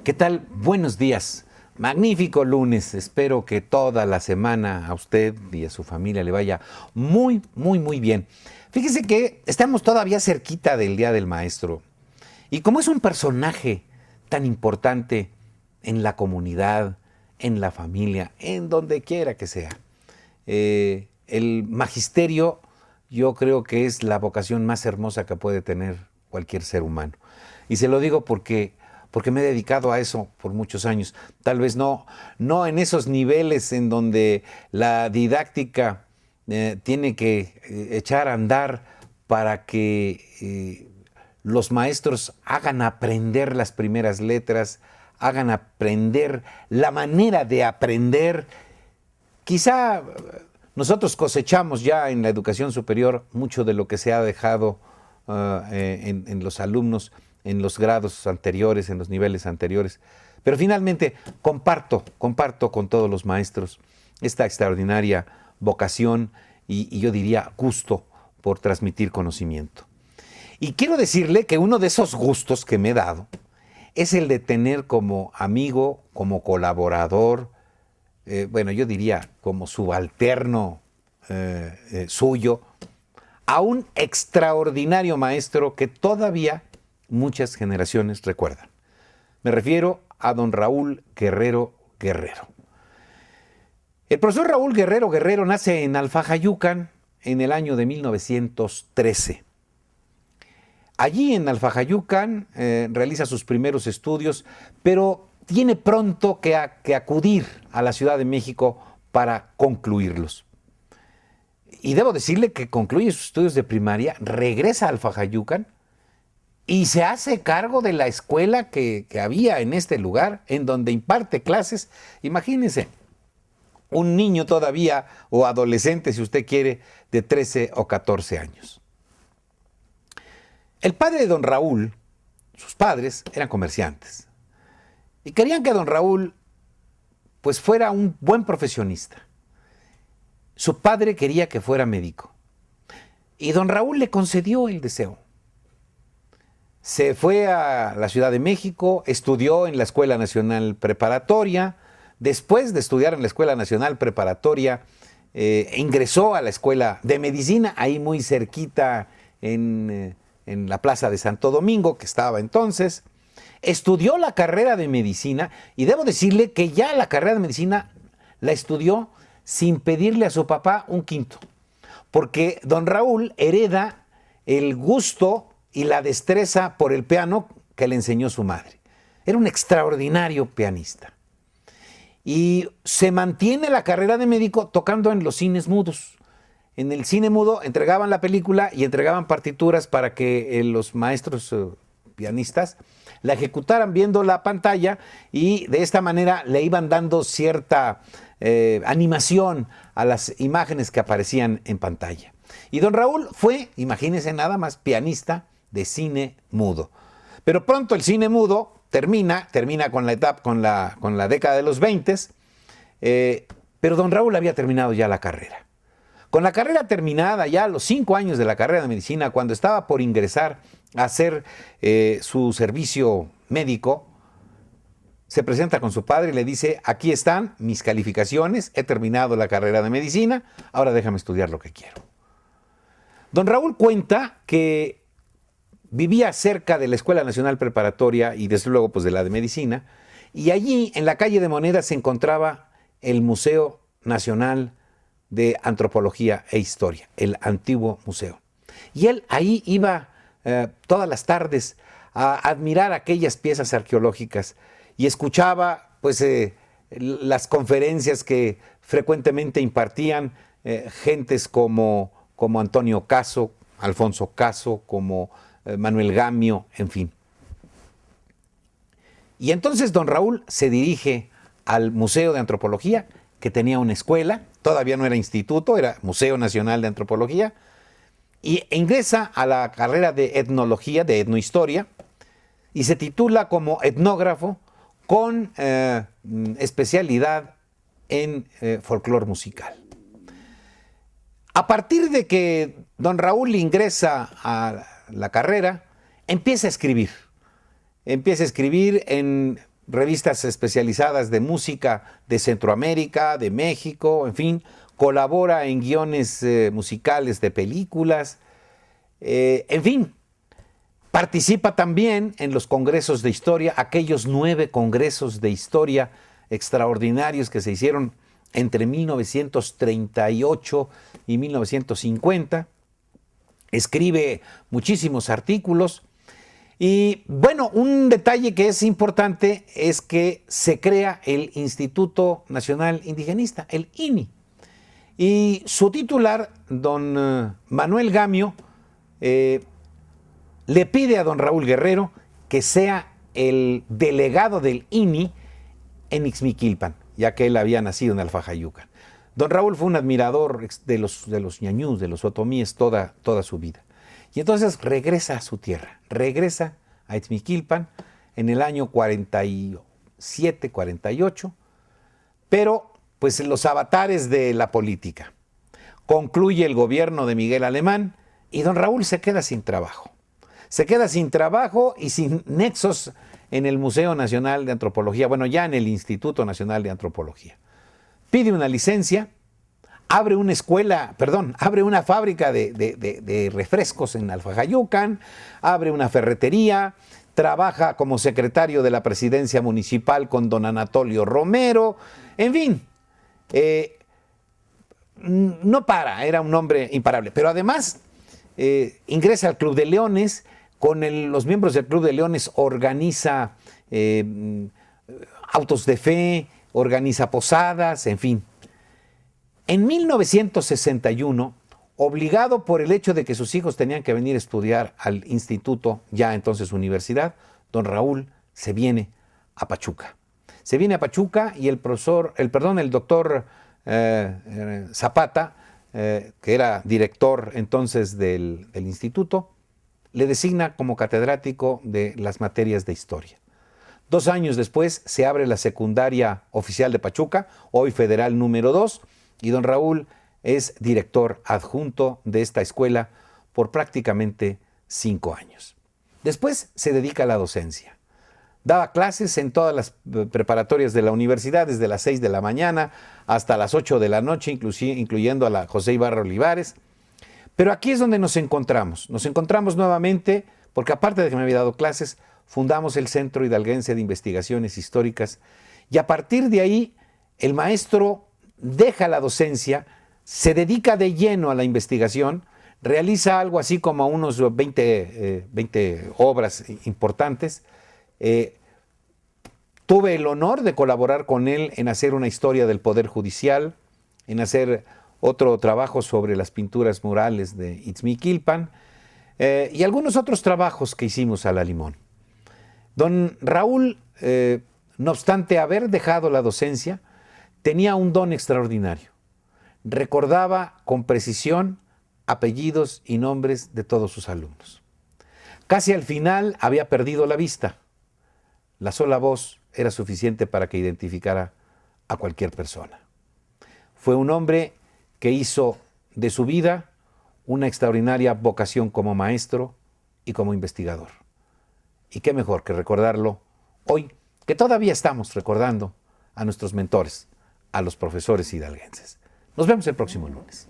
¿Qué tal? Buenos días. Magnífico lunes. Espero que toda la semana a usted y a su familia le vaya muy bien. Fíjese que estamos todavía cerquita del Día del Maestro. Y como es un personaje tan importante en la comunidad, en la familia, en donde quiera que sea, el magisterio yo creo que es la vocación más hermosa que puede tener cualquier ser humano. Y se lo digo porque me he dedicado a eso por muchos años. Tal vez no en esos niveles en donde la didáctica tiene que echar a andar para que los maestros hagan aprender las primeras letras, hagan aprender la manera de aprender. Quizá nosotros cosechamos ya en la educación superior mucho de lo que se ha dejado en los alumnos, en los grados anteriores, en los niveles anteriores. Pero finalmente comparto con todos los maestros esta extraordinaria vocación y yo diría gusto por transmitir conocimiento. Y quiero decirle que uno de esos gustos que me he dado es el de tener como amigo, como colaborador, bueno, yo diría como subalterno suyo, a un extraordinario maestro que todavía muchas generaciones recuerdan. Me refiero a don Raúl Guerrero Guerrero. El profesor Raúl Guerrero Guerrero nace en Alfajayucan en el año de 1913. Allí en Alfajayucan realiza sus primeros estudios, pero tiene pronto que acudir a la Ciudad de México para concluirlos. Y debo decirle que concluye sus estudios de primaria, regresa a Alfajayucan y se hace cargo de la escuela que había en este lugar, en donde imparte clases. Imagínense, un niño todavía, o adolescente si usted quiere, de 13 o 14 años. El padre de don Raúl, sus padres, eran comerciantes. Y querían que don Raúl pues fuera un buen profesionista. Su padre quería que fuera médico. Y don Raúl le concedió el deseo. Se fue a la Ciudad de México, estudió en la Escuela Nacional Preparatoria. Después de estudiar en la Escuela Nacional Preparatoria, ingresó a la Escuela de Medicina, ahí muy cerquita en la Plaza de Santo Domingo, que estaba entonces. Estudió la carrera de medicina y debo decirle que ya la carrera de medicina la estudió sin pedirle a su papá un quinto, porque don Raúl hereda el gusto y la destreza por el piano que le enseñó su madre. Era un extraordinario pianista. Y se mantiene la carrera de médico tocando en los cines mudos. En el cine mudo entregaban la película y entregaban partituras para que los maestros pianistas la ejecutaran viendo la pantalla y de esta manera le iban dando cierta animación a las imágenes que aparecían en pantalla. Y don Raúl fue, imagínense nada más, pianista de cine mudo. Pero pronto el cine mudo termina con la etapa, con la década de los 20, pero don Raúl había terminado ya la carrera. Con la carrera terminada, ya a los 5 años de la carrera de medicina, cuando estaba por ingresar a hacer su servicio médico, se presenta con su padre y le dice: aquí están mis calificaciones, he terminado la carrera de medicina, ahora déjame estudiar lo que quiero. Don Raúl cuenta que vivía cerca de la Escuela Nacional Preparatoria y desde luego pues de la de Medicina, y allí en la calle de Moneda se encontraba el Museo Nacional de Antropología e Historia, el antiguo museo. Y él ahí iba todas las tardes a admirar aquellas piezas arqueológicas y escuchaba pues las conferencias que frecuentemente impartían gentes como Antonio Caso, Alfonso Caso, como Manuel Gamio, en fin. Y entonces don Raúl se dirige al Museo de Antropología, que tenía una escuela, todavía no era instituto, era Museo Nacional de Antropología, y ingresa a la carrera de etnología, de etnohistoria, y se titula como etnógrafo con especialidad en folclore musical. A partir de que don Raúl ingresa a la carrera, empieza a escribir en revistas especializadas de música de Centroamérica, de México, en fin, colabora en guiones musicales de películas, en fin, participa también en los congresos de historia, aquellos 9 congresos de historia extraordinarios que se hicieron entre 1938 y 1950. Escribe muchísimos artículos. Y bueno, un detalle que es importante es que se crea el Instituto Nacional Indigenista, el INI. Y su titular, don Manuel Gamio, le pide a don Raúl Guerrero que sea el delegado del INI en Ixmiquilpan, ya que él había nacido en Alfajayucan. Don Raúl fue un admirador de los ñañús, de los otomíes toda su vida. Y entonces regresa a su tierra, regresa a Ixmiquilpan en el año 47, 48, pero pues los avatares de la política. Concluye el gobierno de Miguel Alemán y don Raúl se queda sin trabajo. Se queda sin trabajo y sin nexos en el Museo Nacional de Antropología, bueno, ya en el Instituto Nacional de Antropología. Pide una licencia, abre una fábrica de refrescos en Alfajayucan, abre una ferretería, trabaja como secretario de la presidencia municipal con don Anatolio Romero, en fin, no para, era un hombre imparable, pero además ingresa al Club de Leones, con los miembros del Club de Leones organiza autos de fe, organiza posadas, en fin. En 1961, obligado por el hecho de que sus hijos tenían que venir a estudiar al instituto, ya entonces universidad, don Raúl se viene a Pachuca. Se viene a Pachuca y el doctor Zapata, que era director entonces del instituto, le designa como catedrático de las materias de historia. 2 años después se abre la secundaria oficial de Pachuca, hoy federal número 2, y don Raúl es director adjunto de esta escuela por prácticamente 5 años. Después se dedica a la docencia. Daba clases en todas las preparatorias de la universidad, desde las 6 de la mañana hasta las 8 de la noche, incluyendo a la José Ibarra Olivares. Pero aquí es donde nos encontramos. Nos encontramos nuevamente porque aparte de que me había dado clases, fundamos el Centro Hidalguense de Investigaciones Históricas y a partir de ahí el maestro deja la docencia, se dedica de lleno a la investigación, realiza algo así como unos 20 obras importantes. Tuve el honor de colaborar con él en hacer una historia del Poder Judicial, en hacer otro trabajo sobre las pinturas murales de Ixmiquilpan y algunos otros trabajos que hicimos a la limón. Don Raúl, no obstante haber dejado la docencia, tenía un don extraordinario. Recordaba con precisión apellidos y nombres de todos sus alumnos. Casi al final había perdido la vista. La sola voz era suficiente para que identificara a cualquier persona. Fue un hombre que hizo de su vida una extraordinaria vocación como maestro y como investigador. Y qué mejor que recordarlo hoy, que todavía estamos recordando a nuestros mentores, a los profesores hidalguenses. Nos vemos el próximo lunes.